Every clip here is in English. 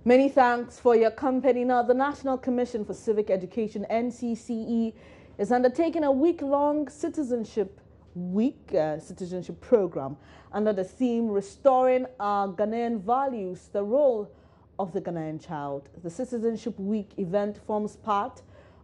Many thanks for your company. Now, the National Commission for Civic Education, NCCE, is undertaking a week-long citizenship program under the theme Restoring Our Ghanaian Values, the Role of the Ghanaian Child. The Citizenship Week event forms part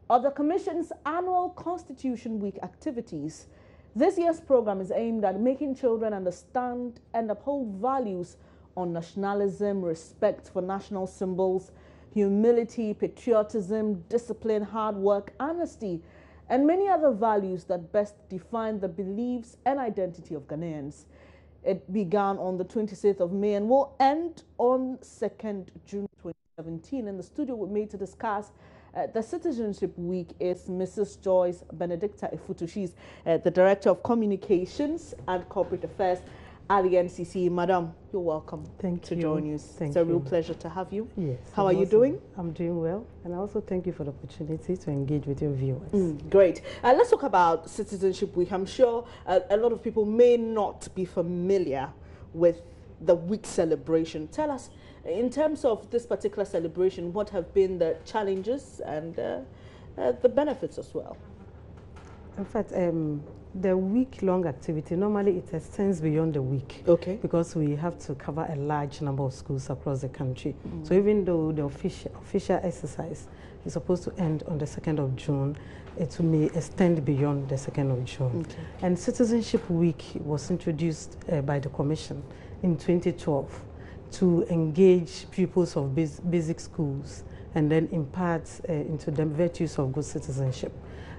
of the Commission's annual Constitution Week activities. This year's program is aimed at making children understand and uphold values on nationalism, respect for national symbols, humility, patriotism, discipline, hard work, honesty, and many other values that best define the beliefs and identity of Ghanaians. It began on the 26th of May and will end on 2nd June 2017. In the studio with me to discuss the Citizenship Week is Mrs. Joyce Benedicta Ifutu. She's the Director of Communications and Corporate Affairs at the NCCE. Madam, you're welcome to JoyNews. It's a real pleasure to have you. Yes. How are you doing? I'm doing well, and I also thank you for the opportunity to engage with your viewers. Great. Let's talk about Citizenship Week. I'm sure a lot of people may not be familiar with the week celebration. Tell us, in terms of this particular celebration, what have been the challenges and the benefits as well? In fact, the week-long activity, normally it extends beyond the week. Okay. Because we have to cover a large number of schools across the country. So even though the official exercise is supposed to end on the 2nd of June, it may extend beyond the 2nd of June. Okay. And Citizenship Week was introduced by the Commission in 2012 to engage pupils of basic schools and then impart into them virtues of good citizenship.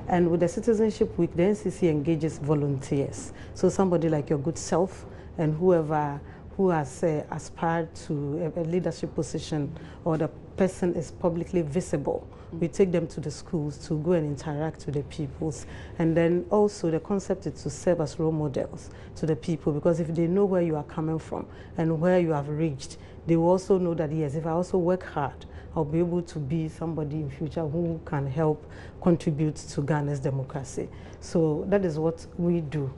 And with the Citizenship Week, the NCC engages volunteers. So somebody like your good self and whoever who has aspired to a leadership position, or the person is publicly visible, we take them to the schools to go and interact with the pupils. And then also the concept is to serve as role models to the people, because if they know where you are coming from and where you have reached, they will also know that, yes, if I also work hard, I'll be able to be somebody in future who can help contribute to Ghana's democracy. So that is what we do.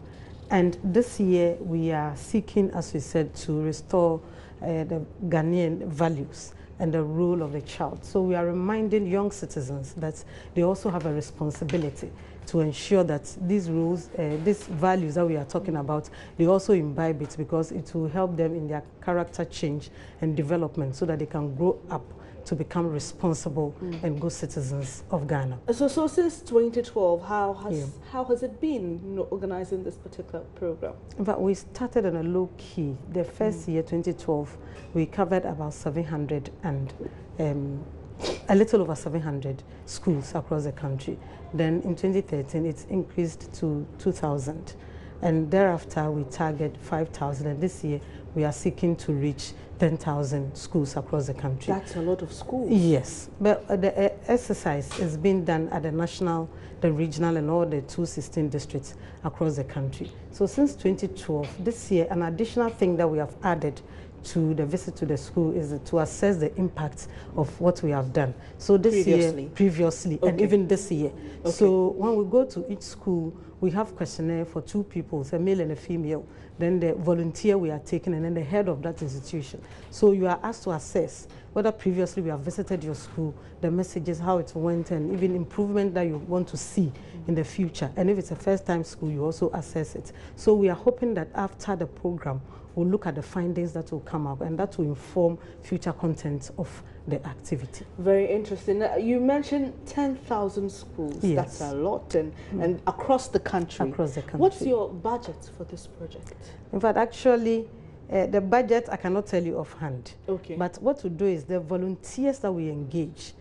And this year we are seeking, as we said, to restore the Ghanaian values and the role of the child. So we are reminding young citizens that they also have a responsibility to ensure that these rules, these values that we are talking about, they also imbibe it, because it will help them in their character change and development so that they can grow up to become responsible and good citizens of Ghana. So since 2012, how has it been, organizing this particular program? In fact, we started on a low key. The first year, 2012, we covered about 700 and a little over 700 schools across the country. Then in 2013, it's increased to 2,000. And thereafter, we target 5,000. And this year, we are seeking to reach 10,000 schools across the country. That's a lot of schools. Yes. But the exercise is being done at the national, the regional, and all the 216 districts across the country. So since 2012, this year, an additional thing that we have added to the visit to the school is to assess the impact of what we have done. So this previously, okay, and even this year. Okay. So when we go to each school, we have questionnaire for two people, a male and a female. Then the volunteer we are taking, and then the head of that institution. So you are asked to assess whether previously we have visited your school, the messages, how it went, and even improvement that you want to see in the future. And if it's a first-time school, you also assess it. So we are hoping that after the program, we'll look at the findings that will come up, and that will inform future content of the activity. Very interesting. You mentioned 10,000 schools. Yes. That's a lot, and across the country. Across the country. What's your budget for this project? In fact, actually, the budget I cannot tell you offhand. Okay. But what we do is the volunteers that we engage,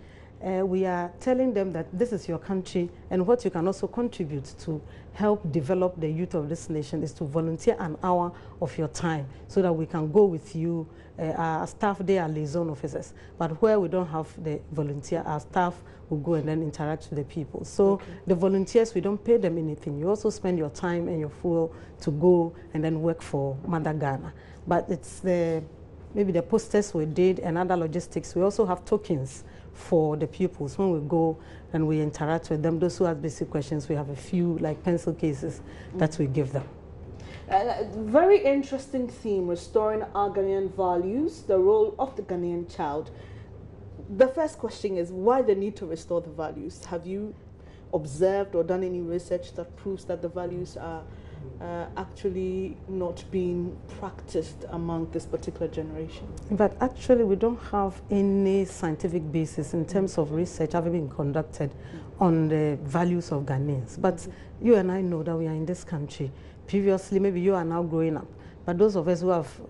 we are telling them that this is your country, and what you can also contribute to help develop the youth of this nation is to volunteer an hour of your time so that we can go with you. Our staff, they are liaison officers, but where we don't have the volunteer, our staff will go and then interact with the people. So okay, the volunteers, we don't pay them anything. You also spend your time and your fuel to go and then work for Mother Ghana. But it's maybe the posters we did and other logistics. We also have tokens for the pupils. When we go and we interact with them, those who ask basic questions, we have a few like pencil cases that we give them. Very interesting theme, restoring our Ghanaian values, the role of the Ghanaian child. the first question is why the need to restore the values? Have you observed or done any research that proves that the values are actually not being practiced among this particular generation? But actually, we don't have any scientific basis in terms of research having been conducted on the values of Ghanaians. But you and I know that we are in this country. Previously, maybe you are now growing up, but those of us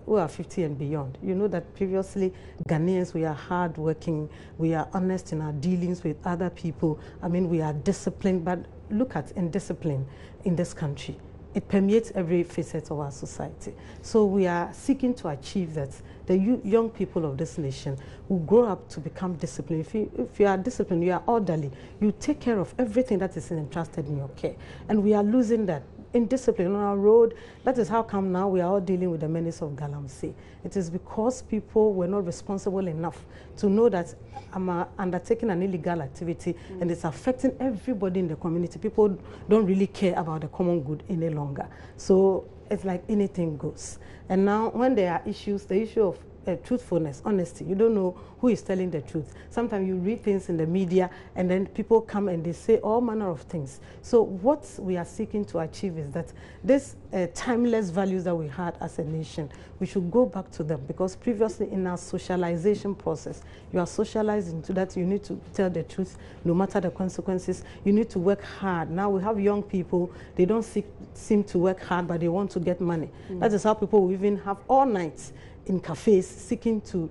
who are 50 and beyond, you know that previously Ghanaians, we are hardworking, we are honest in our dealings with other people. I mean, we are disciplined, but look at indiscipline in this country. It permeates every facet of our society. So we are seeking to achieve that. The young people of this nation will grow up to become disciplined. If you are disciplined, you are orderly, you take care of everything that is entrusted in your care. And we are losing that. Indiscipline on our road. That is how come now we are all dealing with the menace of galamsey. It is because people were not responsible enough to know that I'm undertaking an illegal activity and it's affecting everybody in the community. People don't really care about the common good any longer. So it's like anything goes. And now when there are issues, the issue of truthfulness, honesty, you don't know who is telling the truth. Sometimes you read things in the media and then people come and they say all manner of things. So what we are seeking to achieve is that this timeless values that we had as a nation, we should go back to them, because previously in our socialization process, you are socialized into that you need to tell the truth no matter the consequences. You need to work hard. Now we have young people, they don't seem to work hard, but they want to get money. That is how people will even have all nights in cafes seeking to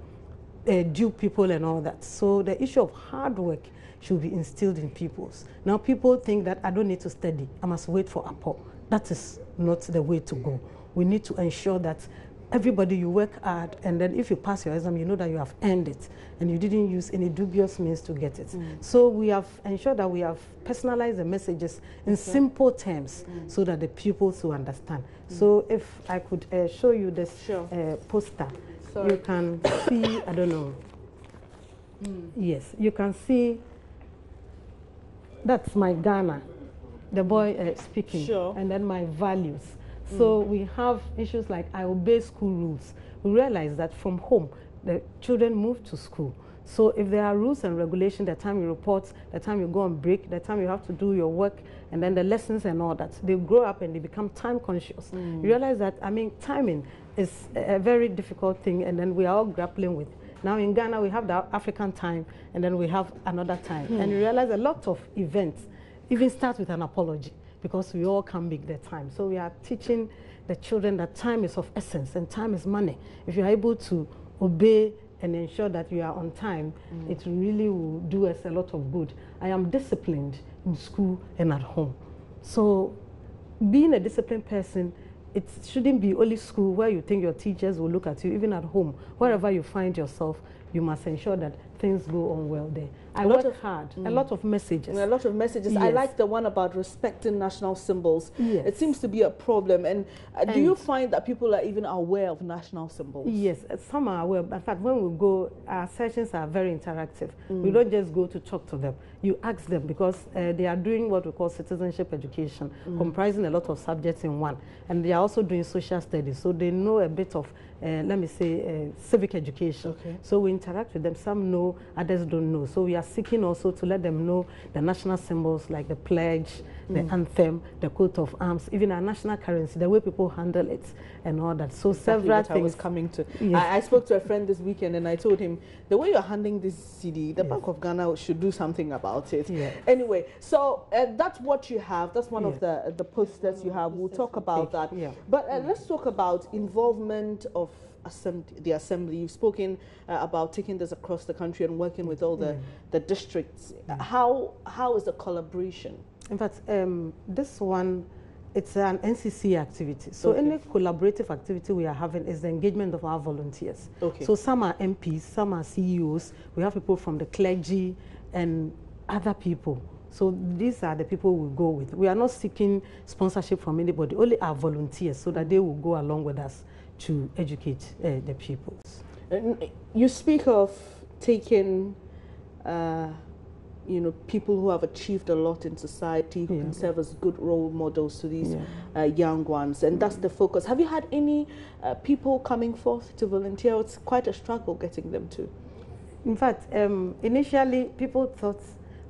dupe people and all that. So the issue of hard work should be instilled in people. Now people think that I don't need to study, I must wait for uphold. That is not the way to go. We need to ensure that everybody, you work hard, and then if you pass your exam, you know that you have earned it and you didn't use any dubious means to get it. So we have ensured that we have personalized the messages in simple terms so that the pupils will understand. So if I could show you this poster, you can see, I don't know. Yes, you can see that's my Ghana, the boy speaking, and then my values. So we have issues like I obey school rules. We realize that from home, the children move to school. So if there are rules and regulations, the time you report, the time you go on break, the time you have to do your work, and then the lessons and all that, they grow up and they become time conscious. You realize that, I mean, timing is a very difficult thing, and then we are all grappling with. Now in Ghana, we have the African time, and then we have another time. And you realize a lot of events even start with an apology, because we all can make the time. So we are teaching the children that time is of essence and time is money. If you are able to obey and ensure that you are on time, it really will do us a lot of good. I am disciplined in school and at home. So being a disciplined person, it shouldn't be only school where you think your teachers will look at you. Even at home, wherever you find yourself, you must ensure that things go on well there. I work hard, a lot of messages. A lot of messages. Yes. I like the one about respecting national symbols. Yes. It seems to be a problem. And do you find that people are even aware of national symbols? Yes, some are aware. In fact, when we go, our sessions are very interactive. We don't just go to talk to them. You ask them, because they are doing what we call citizenship education, comprising a lot of subjects in one. And they are also doing social studies. So they know a bit of, let me say, civic education. So we interact with them. Some know, others don't know. So we are seeking also to let them know the national symbols like the pledge, the anthem, the coat of arms, even our national currency, the way people handle it and all that. So several things. I was coming to. Yes. I spoke to a friend this weekend and I told him, the way you're handling this CD, the Bank of Ghana should do something about it. Anyway, so that's what you have. That's one of the posters you have. We'll talk about that. But let's talk about involvement of the assembly. You've spoken about taking this across the country and working with all the districts. How is the collaboration? In fact, this one, it's an NCCE activity. So any collaborative activity we are having is the engagement of our volunteers. So some are MPs, some are CEOs. We have people from the clergy and other people. So these are the people we go with. We are not seeking sponsorship from anybody, only our volunteers, so that they will go along with us to educate the people. You speak of taking people who have achieved a lot in society, who can serve as good role models to these young ones, and that's the focus. Have you had any people coming forth to volunteer? It's quite a struggle getting them to. In fact, initially people thought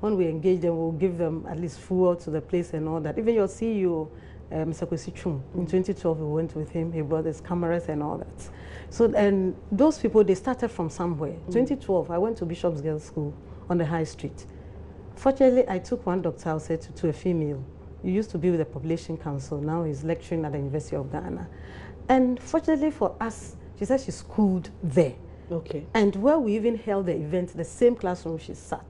when we engage them, we'll give them at least fuel to the place and all that. Even your CEO, Mr. Kwesi Chum, in 2012, we went with him. He brought his cameras and all that. So, and those people, they started from somewhere. 2012, I went to Bishop's Girls' School on the High Street. Fortunately, I took one doctor, I said, to a female. He used to be with the Population Council. Now he's lecturing at the University of Ghana. And fortunately for us, she said she schooled there. Okay. And where we even held the event, the same classroom she sat.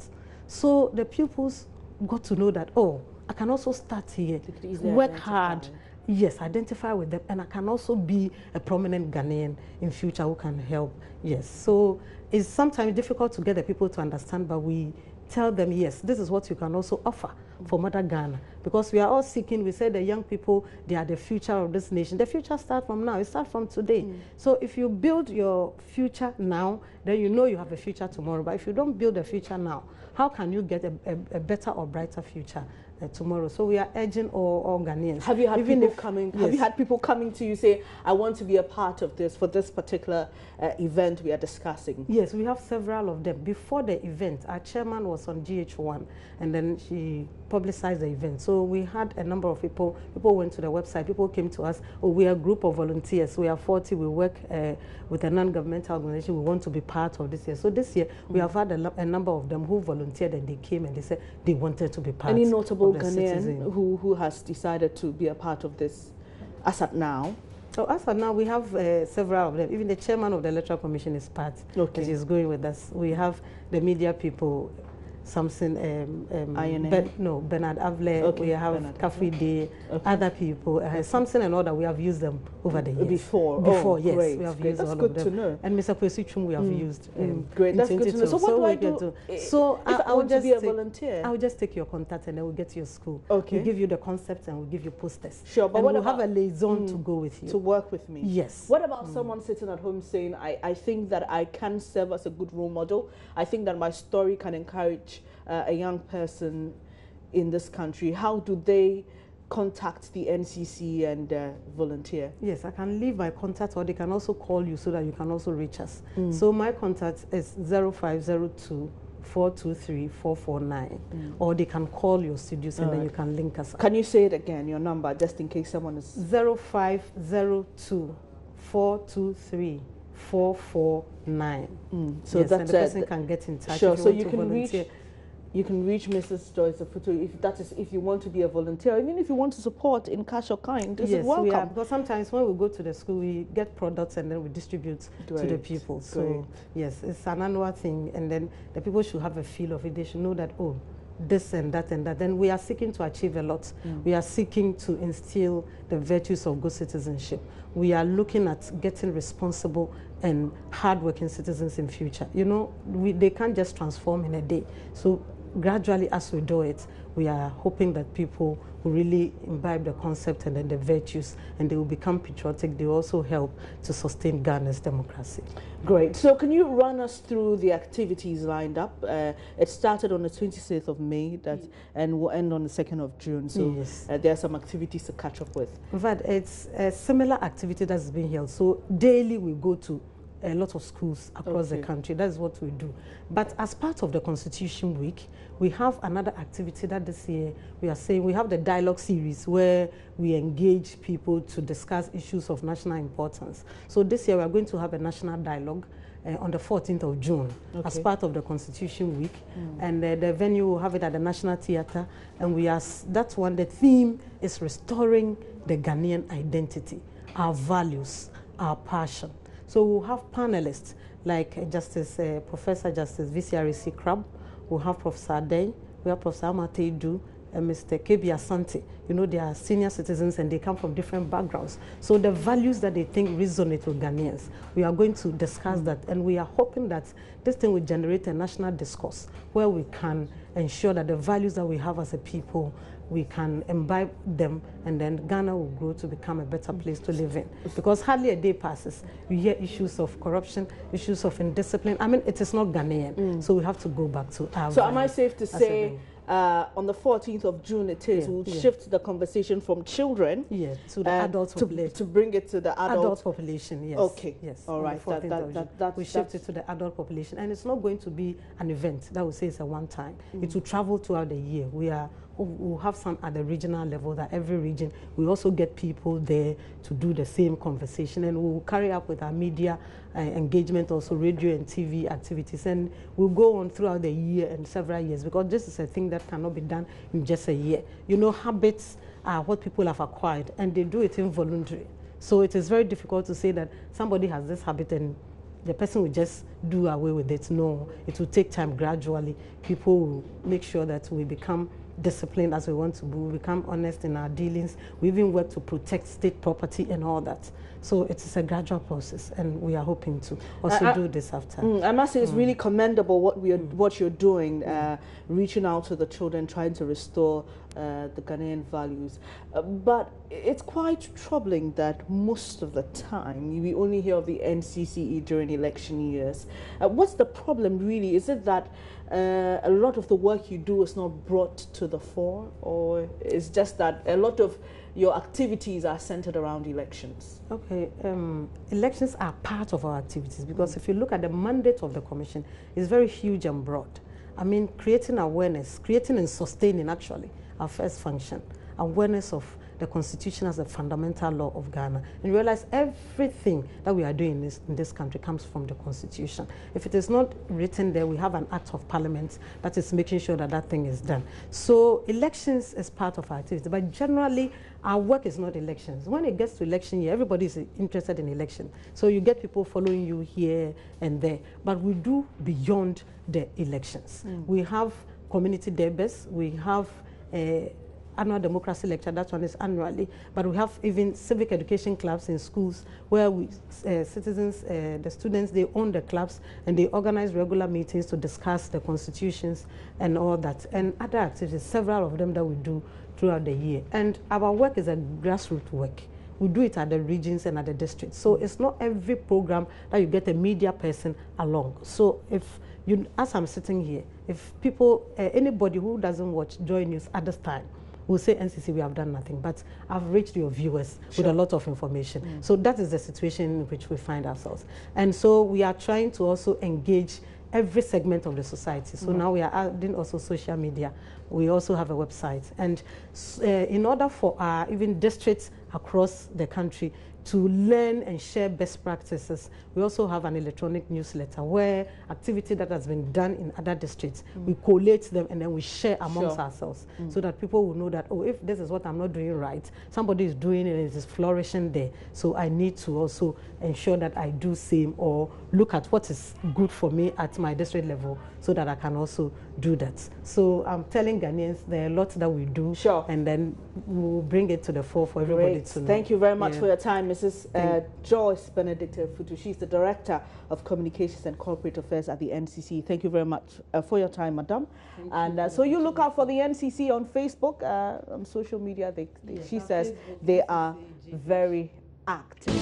So the pupils got to know that, oh, I can also start here, work hard, yes, identify with them, and I can also be a prominent Ghanaian in future who can help, yes. So it's sometimes difficult to get the people to understand, but we tell them, yes, this is what you can also offer for Mother Ghana. Because we are all seeking, we say the young people, they are the future of this nation. The future starts from now, it starts from today. So if you build your future now, then you know you have a future tomorrow. But if you don't build a future now, how can you get a better or brighter future tomorrow? So we are urging all Ghanaians. Have you had people coming? Yes. Have you had people coming to you say, "I want to be a part of this for this particular event we are discussing"? Yes, we have several of them. Before the event, our chairman was on GH1, and then she publicized the event. So we had a number of people. People went to the website. People came to us. Oh, we are a group of volunteers. We are 40. We work with a non-governmental organization. We want to be part of this year. So this year we have had a number of them who volunteered, and they came and they said they wanted to be part. Any notable Ghanaian who has decided to be a part of this as at now? So as of now, we have several of them. Even the chairman of the Electoral Commission is part. Okay. She's going with us. We have the media people, Samson, Bernard Avle, okay. We have Kafi Day, other people, Samson and all that. We have used them over the years. Before, yes, great, we have great. used That's all good of them. To know. And Mr. Kwesi Chum, we have used. Great, that's good to know. So what do I do? So if I want to be a volunteer, I will just take your contact and then we'll get to your school. Okay. We give you the concept and we'll give you posters. Sure, but we'll have a liaison to go with you. To work with me. Yes. What about someone sitting at home saying, I think that I can serve as a good role model. I think that my story can encourage a young person in this country. How do they contact the NCCE and volunteer? Yes, I can leave my contact, or they can also call you so that you can also reach us. So my contact is 0502 423 449, or they can call your studios and then you can link us up. Can you say it again, your number, just in case someone is... 0502 423 449. So yes, that the person can get in touch. Sure, so you can volunteer. You can reach Mrs. Joyce Afutu if you want to be a volunteer, even if you want to support in cash or kind. This is welcome. Yes, because sometimes when we go to the school, we get products and then we distribute to the people. So yes, it's an annual thing, and then the people should have a feel of it. They should know that, oh, this and that and that. Then we are seeking to achieve a lot. We are seeking to instill the virtues of good citizenship. We are looking at getting responsible and hardworking citizens in future. You know, they can't just transform in a day. So gradually, as we do it, we are hoping that people will really imbibe the concept and then the virtues, and they will become patriotic. They also help to sustain Ghana's democracy. Great. So can you run us through the activities lined up? It started on the 26th of May and will end on the 2nd of June. So yes, there are some activities to catch up with. In fact, it's a similar activity that's being held. So daily we go to a lot of schools across the country. That's what we do. But as part of the Constitution Week, we have another activity that this year we are saying we have the dialogue series where we engage people to discuss issues of national importance. So this year we are going to have a national dialogue on the 14th of June as part of the Constitution Week. And the venue will have it at the National Theatre. And that's one, the theme is restoring the Ghanaian identity, our values, our passion. So we'll have panelists like Professor Justice VCRC Crab, we'll have Professor Adey, we have Professor Amatedu, and Mr. Kebi Asante. You know, they are senior citizens and they come from different backgrounds. So the values that they think resonate with Ghanaians, we are going to discuss that, and we are hoping that this thing will generate a national discourse where we can ensure that the values that we have as a people, we can imbibe them, and then Ghana will grow to become a better place to live in. Because hardly a day passes, you hear issues of corruption, issues of indiscipline. I mean, it is not Ghanaian, so we have to go back to our So am I safe to say on the 14th of June it is, we'll shift the conversation from children to the adult population. To bring it to the adult population, yes. Okay. Yes. All right. We shift it to the adult population. And it's not going to be an event that will say it's a one time. It will travel throughout the year. We'll have some at the regional level, that every region, we also get people there to do the same conversation, and we'll carry up with our media engagement, also radio and TV activities, and we'll go on throughout the year and several years, because this is a thing that cannot be done in just a year. You know, habits are what people have acquired, and they do it involuntarily. So it is very difficult to say that somebody has this habit and the person will just do away with it. No, it will take time. Gradually, people will make sure that we become disciplined as we want to be, we become honest in our dealings, we even work to protect state property and all that. So it is a gradual process, and we are hoping to also do this after. I must say it's really commendable what you're doing, reaching out to the children, trying to restore the Ghanaian values. But it's quite troubling that most of the time we only hear of the NCCE during election years. What's the problem really? Is it that a lot of the work you do is not brought to the fore, or it's just that a lot of your activities are centered around elections? Okay, elections are part of our activities, because if you look at the mandate of the Commission, it's very huge and broad. I mean, creating awareness, creating and sustaining actually our first function, awareness of the Constitution as a fundamental law of Ghana, and realize everything that we are doing in this country comes from the Constitution. If it is not written there, we have an Act of Parliament that is making sure that that thing is done. So elections is part of our activity, but generally our work is not elections. When it gets to election year, everybody is interested in election. So you get people following you here and there, but we do beyond the elections. We have community debates, we have annual democracy lecture, that one is annually, but we have even civic education clubs in schools where we, citizens, the students, they own the clubs and they organize regular meetings to discuss the constitutions and all that, and other activities, several of them that we do throughout the year. And our work is a grassroots work. We do it at the regions and at the districts. So it's not every program that you get a media person along. So if you, as I'm sitting here, if people, anybody who doesn't watch JoyNews at this time, will say, NCC, we have done nothing, but I've reached your viewers with a lot of information. So that is the situation in which we find ourselves. And so we are trying to also engage every segment of the society. So now we are adding also social media. We also have a website. And in order for our even districts across the country to learn and share best practices, we also have an electronic newsletter where activity that has been done in other districts, we collate them and then we share amongst ourselves, so that people will know that, oh, if this is what I'm not doing right, somebody is doing it and it is flourishing there. So I need to also ensure that I do same, or look at what is good for me at my district level so that I can also do that. So I'm telling Ghanaians there are a lot that we do, and then we'll bring it to the fore for everybody to know. Thank you very much for your time, Mrs. Joyce Benedicta Futu. She's the Director of Communications and Corporate Affairs at the NCC. Thank you very much for your time, Madam. And so you look out for the NCC on Facebook, on social media. She says they are very active.